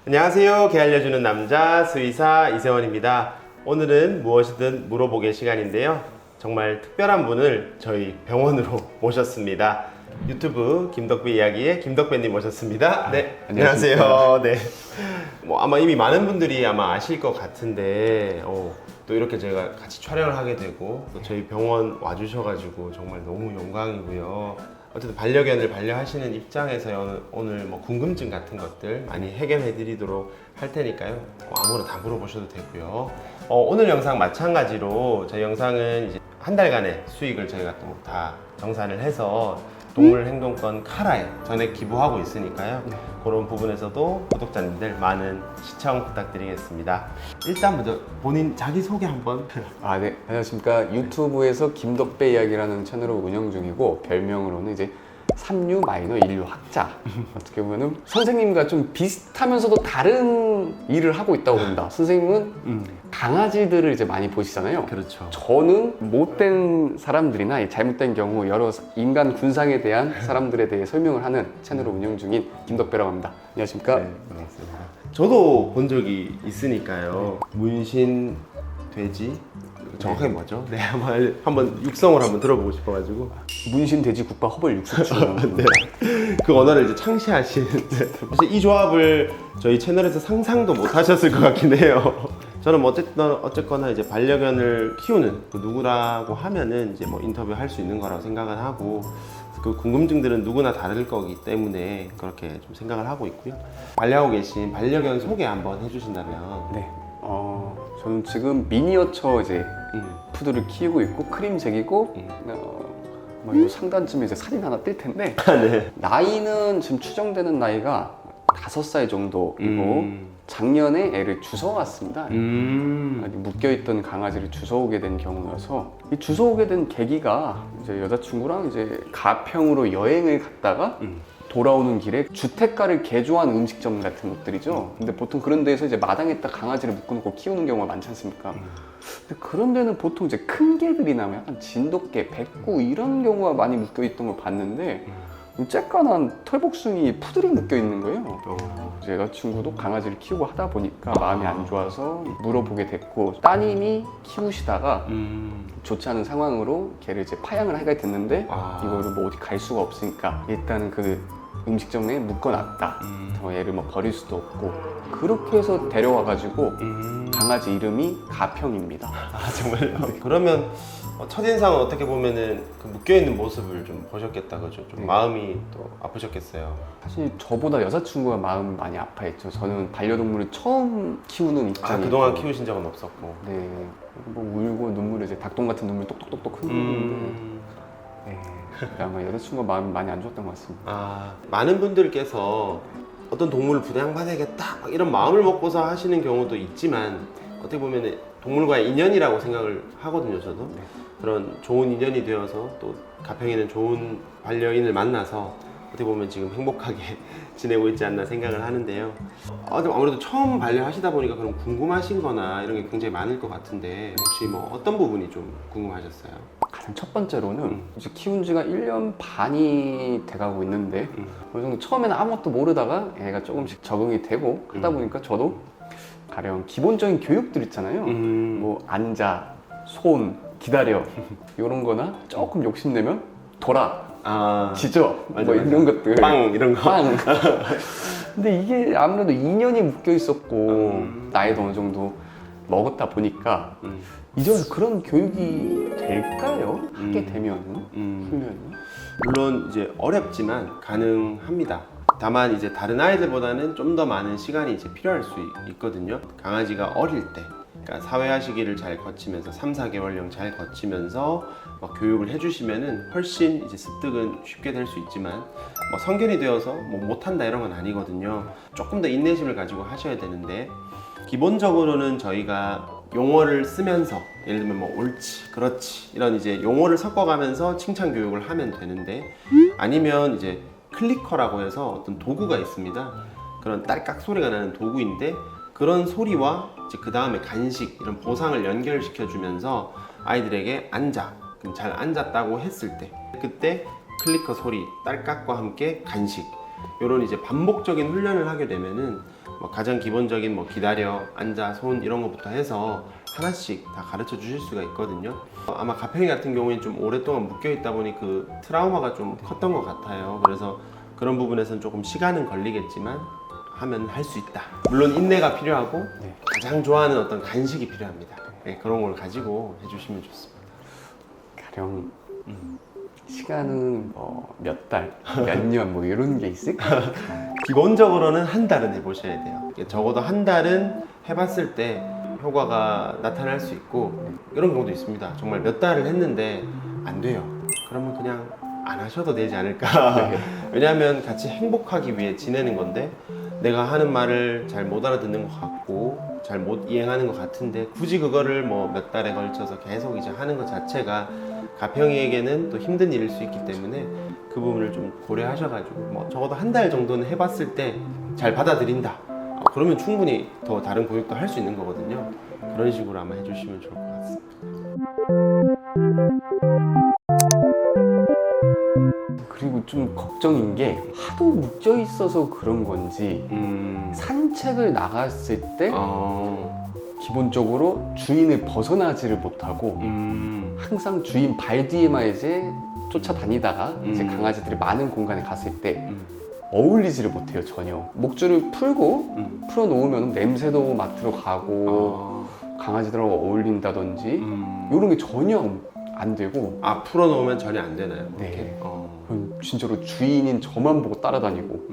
안녕하세요. 개 알려주는 남자 수의사 이세원입니다. 오늘은 무엇이든 물어보게 시간인데요. 정말 특별한 분을 저희 병원으로 모셨습니다. 유튜브 김덕배 이야기의 김덕배님 모셨습니다. 네, 안녕하세요. 네, 뭐 아마 이미 많은 분들이 아마 아실 것 같은데 또 이렇게 제가 같이 촬영을 하게 되고 또 저희 병원 와주셔가지고 정말 너무 영광이고요. 어쨌든 반려견을 반려하시는 입장에서 오늘 뭐 궁금증 같은 것들 많이 해결해 드리도록 할 테니까요. 아무거나 다 물어보셔도 되고요. 오늘 영상 마찬가지로 저희 영상은 이제 한 달간의 수익을 저희가 또 다 정산을 해서 동물행동권 카라에 전액 기부하고 있으니까요. 그런 부분에서도 구독자님들 많은 시청 부탁드리겠습니다. 일단 먼저 본인 자기소개 한번. 네. 안녕하십니까. 유튜브에서 김덕배 이야기라는 채널을 운영 중이고, 별명으로는 이제 3류 마이너 1류 학자. 어떻게 보면은 선생님과 좀 비슷하면서도 다른 일을 하고 있다고 봅니다. 선생님은 강아지들을 이제 많이 보시잖아요. 그렇죠. 저는 못된 사람들이나 잘못된 경우 여러 인간 군상에 대한 사람들에 대해 설명을 하는 채널을 운영 중인 김덕배라고 합니다. 안녕하십니까? 네, 반갑습니다. 저도 본 적이 있으니까요. 문신 돼지 정확하게 뭐죠? 네, 한번 육성을 한번 들어보고 싶어가지고. 문신 돼지 국밥 허벌 육수추. 네. 그 언어를 이제 창시하신. 사실 이 조합을 저희 채널에서 상상도 못 하셨을 것 같긴 해요. 저는 뭐 어쨌거나 이제 반려견을 키우는 그 누구라고 하면은 이제 뭐 인터뷰 할 수 있는 거라고 생각을 하고, 그 궁금증들은 누구나 다를 거기 때문에 그렇게 좀 생각을 하고 있고요. 반려하고 계신 반려견 소개 한번 해주신다면. 네. 저는 지금 미니어처 이제 푸드를 키우고 있고, 크림색이고, 이 상단쯤에 이제 사진 하나 뜰 텐데, 네. 나이는 지금 추정되는 나이가 5살 정도이고, 작년에 애를 주워왔습니다. 묶여있던 강아지를 주워오게 된 경우여서, 이 주워오게 된 계기가 이제 여자친구랑 이제 가평으로 여행을 갔다가 돌아오는 길에 주택가를 개조한 음식점 같은 것들이죠. 근데 보통 그런 데에서 이제 마당에다 강아지를 묶어놓고 키우는 경우가 많지 않습니까? 근데 그런 데는 보통 이제 큰 개들이나 뭐 약간 진돗개, 백구 이런 경우가 많이 묶여있던 걸 봤는데, 쬐깐한 털복숭이 푸들이 묶여있는 거예요. 제 여자친구도 강아지를 키우고 하다 보니까 마음이 안 좋아서 물어보게 됐고, 따님이 키우시다가 좋지 않은 상황으로 걔를 이제 파양을 하게 됐는데, 이거를 뭐 어디 갈 수가 없으니까 일단은 그 음식점에 묶어놨다. 얘를 뭐 버릴 수도 없고, 그렇게 해서 데려와가지고 강아지 이름이 가평입니다. 정말요? 네. 그러면 첫인상은 어떻게 보면은 그 묶여있는 모습을 좀 보셨겠다, 그죠? 좀 마음이 또 아프셨겠어요. 사실 저보다 여자친구가 마음이 많이 아파했죠. 저는 반려동물을 처음 키우는 입장이고, 그동안 키우신 적은 없었고. 네, 뭐 울고 눈물을 이제 닭똥 같은 눈물 똑똑똑똑 흘리는데, 네, 아마 여자친구가 마음이 많이 안 좋았던 것 같습니다. 많은 분들께서 어떤 동물을 부양받아야겠다 막 이런 마음을 먹고서 하시는 경우도 있지만, 어떻게 보면 동물과의 인연이라고 생각을 하거든요, 저도. 네. 그런 좋은 인연이 되어서 또 가평에는 좋은 반려인을 만나서 어떻게 보면 지금 행복하게 지내고 있지 않나 생각을 하는데요. 아무래도 처음 반려하시다 보니까 그럼 궁금하신 거나 이런 게 굉장히 많을 것 같은데, 혹시 뭐 어떤 부분이 좀 궁금하셨어요? 가장 첫 번째로는 이제 키운 지가 1년 반이 돼가고 있는데, 어느 정도 처음에는 아무것도 모르다가 애가 조금씩 적응이 되고 하다 보니까 저도 가령 기본적인 교육들 있잖아요. 뭐 앉아, 손, 기다려 이런 거나 조금 욕심내면 돌아, 짖어, 맞아, 뭐 이런 것들, 빵 이런 거. 빵. 근데 이게 아무래도 2년이 묶여 있었고 나이도 어느 정도 먹었다 보니까 이제 그런 교육이 될까요? 하게 되면은 훈련이? 물론 이제 어렵지만 가능합니다. 다만 이제 다른 아이들보다는 좀 더 많은 시간이 이제 필요할 수 있거든요. 강아지가 어릴 때, 그러니까 사회화 시기를 잘 거치면서 3, 4개월령 잘 거치면서 막 교육을 해주시면은 훨씬 이제 습득은 쉽게 될 수 있지만, 뭐 성견이 되어서 뭐 못한다 이런 건 아니거든요. 조금 더 인내심을 가지고 하셔야 되는데, 기본적으로는 저희가 용어를 쓰면서, 예를 들면 뭐 옳지, 그렇지 이런 이제 용어를 섞어가면서 칭찬 교육을 하면 되는데, 아니면 이제 클리커라고 해서 어떤 도구가 있습니다. 그런 딸깍 소리가 나는 도구인데, 그런 소리와 이제 그 다음에 간식 이런 보상을 연결시켜 주면서 아이들에게 앉아, 그럼 잘 앉았다고 했을 때, 그때 클리커 소리, 딸깍과 함께 간식, 이런 이제 반복적인 훈련을 하게 되면은 뭐 가장 기본적인 뭐 기다려, 앉아, 손 이런 것부터 해서 하나씩 다 가르쳐 주실 수가 있거든요. 아마 가평이 같은 경우에는 좀 오랫동안 묶여 있다 보니 그 트라우마가 좀 컸던 것 같아요. 그래서 그런 부분에서는 조금 시간은 걸리겠지만 하면 할 수 있다. 물론 인내가 필요하고 네. 가장 좋아하는 어떤 간식이 필요합니다. 네, 그런 걸 가지고 해주시면 좋습니다. 가령 시간은 뭐 몇 달, 몇 년 뭐 이런 게 있을까? 기본적으로는 한 달은 해보셔야 돼요. 적어도 한 달은 해봤을 때 효과가 나타날 수 있고 이런 경우도 있습니다. 정말 몇 달을 했는데 안 돼요. 그러면 그냥 안 하셔도 되지 않을까. 왜냐하면 같이 행복하기 위해 지내는 건데 내가 하는 말을 잘 못 알아듣는 것 같고 잘 못 이행하는 것 같은데 굳이 그거를 뭐 몇 달에 걸쳐서 계속 이제 하는 것 자체가 가평이에게는 또 힘든 일일 수 있기 때문에 그 부분을 좀 고려하셔가지고 뭐 적어도 한 달 정도는 해봤을 때 잘 받아들인다. 그러면 충분히 더 다른 교육도 할 수 있는 거거든요. 그런 식으로 아마 해주시면 좋을 것 같습니다. 그리고 좀 걱정인 게 하도 묶여 있어서 그런 건지 산책을 나갔을 때 기본적으로 주인을 벗어나지를 못하고 항상 주인 발 뒤에만 이제 쫓아다니다가 이제 강아지들이 많은 공간에 갔을 때 어울리지를 못해요. 전혀. 목줄을 풀고 풀어놓으면 냄새도 맡으러 가고 강아지들하고 어울린다든지 이런 게 전혀 안 되고. 아, 풀어놓으면 전혀 안 되나요? 그렇게? 네. 그럼 진짜로 주인인 저만 보고 따라다니고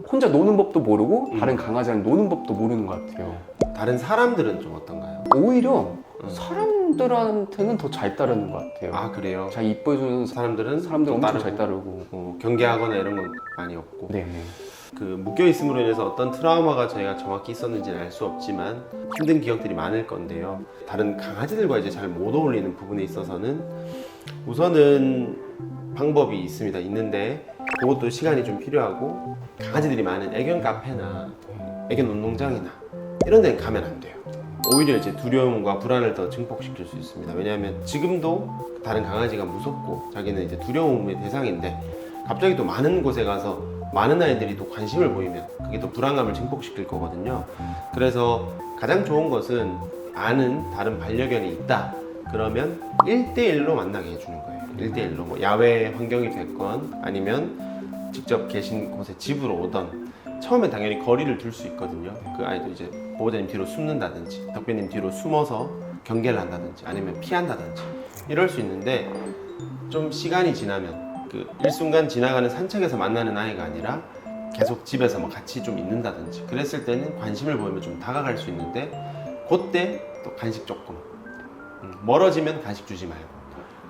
혼자 노는 법도 모르고 다른 강아지랑 노는 법도 모르는 것 같아요. 다른 사람들은 좀 어떤가요? 오히려 사람들한테는 더 잘 따르는 것 같아요. 아, 그래요? 잘 이뻐해주는 사람들은 사람들 또 엄청 따르고, 잘 따르고. 경계하거나 이런 건 많이 없고. 네네. 그 묶여 있음으로 인해서 어떤 트라우마가 저희가 정확히 있었는지는 알 수 없지만 힘든 기억들이 많을 건데요. 다른 강아지들과 이제 잘 못 어울리는 부분에 있어서는 우선은 방법이 있습니다. 있는데 그것도 시간이 좀 필요하고 강아지들이 많은 애견 카페나 애견 운동장이나 이런 데는 가면 안 돼요. 오히려 이제 두려움과 불안을 더 증폭시킬 수 있습니다. 왜냐하면 지금도 다른 강아지가 무섭고 자기는 이제 두려움의 대상인데 갑자기 또 많은 곳에 가서 많은 아이들이 또 관심을 보이면 그게 또 불안감을 증폭시킬 거거든요. 그래서 가장 좋은 것은 아는 다른 반려견이 있다. 그러면 1대1로 만나게 해주는 거예요. 1대1로 뭐 야외 환경이 됐건 아니면 직접 계신 곳에 집으로 오던 처음엔 당연히 거리를 둘 수 있거든요. 그 아이도 이제 보호자님 뒤로 숨는다든지 덕배님 뒤로 숨어서 경계를 한다든지 아니면 피한다든지 이럴 수 있는데 좀 시간이 지나면 그 일순간 지나가는 산책에서 만나는 아이가 아니라 계속 집에서 뭐 같이 좀 있는다든지 그랬을 때는 관심을 보이면 좀 다가갈 수 있는데 그때 또 간식 조금 멀어지면 간식 주지 말고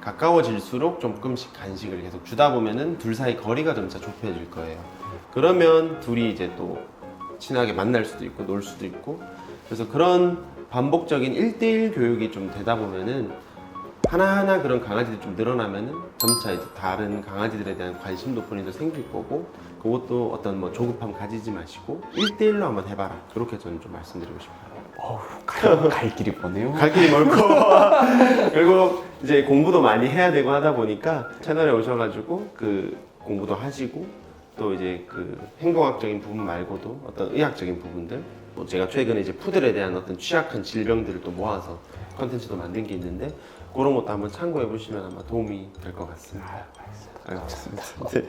가까워질수록 조금씩 간식을 계속 주다 보면은 둘 사이 거리가 점차 좁혀질 거예요. 그러면 둘이 이제 또 친하게 만날 수도 있고 놀 수도 있고 그래서 그런 반복적인 1대1 교육이 좀 되다 보면은 하나하나 그런 강아지들이 좀 늘어나면은 점차 이제 다른 강아지들에 대한 관심도 본인도 생길 거고 그것도 어떤 뭐 조급함 가지지 마시고 1대1로 한번 해봐라. 그렇게 저는 좀 말씀드리고 싶어요. 갈 길이 뻔해요. 갈 길이 멀고 그리고 이제 공부도 많이 해야 되고 하다 보니까 채널에 오셔가지고 그 공부도 하시고 또 이제 그 행동학적인 부분 말고도 어떤 의학적인 부분들 뭐 제가 최근에 이제 푸들에 대한 어떤 취약한 질병들을 또 모아서 컨텐츠도 만든 게 있는데 그런 것도 한번 참고해 보시면 아마 도움이 될 것 같습니다. 알겠습니다. 네.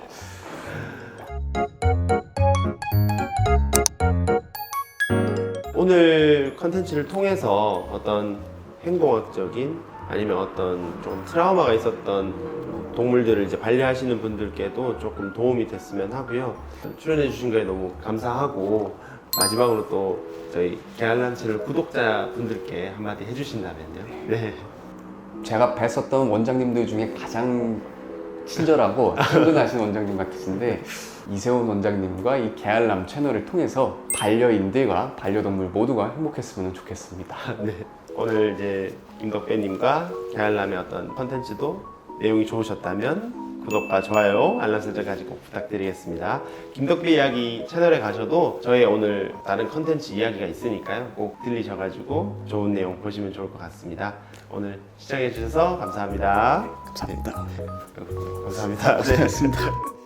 오늘 컨텐츠를 통해서 어떤 행동학적인 아니면 어떤 좀 트라우마가 있었던 동물들을 이제 반려하시는 분들께도 조금 도움이 됐으면 하고요. 출연해 주신 거에 너무 감사하고 마지막으로 또 저희 개알람 채널 구독자분들께 한마디 해주신다면요. 네. 제가 뵀었던 원장님들 중에 가장 친절하고 친근하신 원장님 같으신데 이세훈 원장님과 이 개알람 채널을 통해서 반려인들과 반려동물 모두가 행복했으면 좋겠습니다. 네. 오늘 이제 김덕배님과 개알람의 어떤 컨텐츠도 내용이 좋으셨다면 구독과 좋아요, 알람 설정까지 꼭 부탁드리겠습니다. 김덕배 이야기 채널에 가셔도 저의 오늘 다른 컨텐츠 이야기가 있으니까요. 꼭 들리셔가지고 좋은 내용 보시면 좋을 것 같습니다. 오늘 시청해주셔서 감사합니다. 감사합니다. 감사합니다. 네.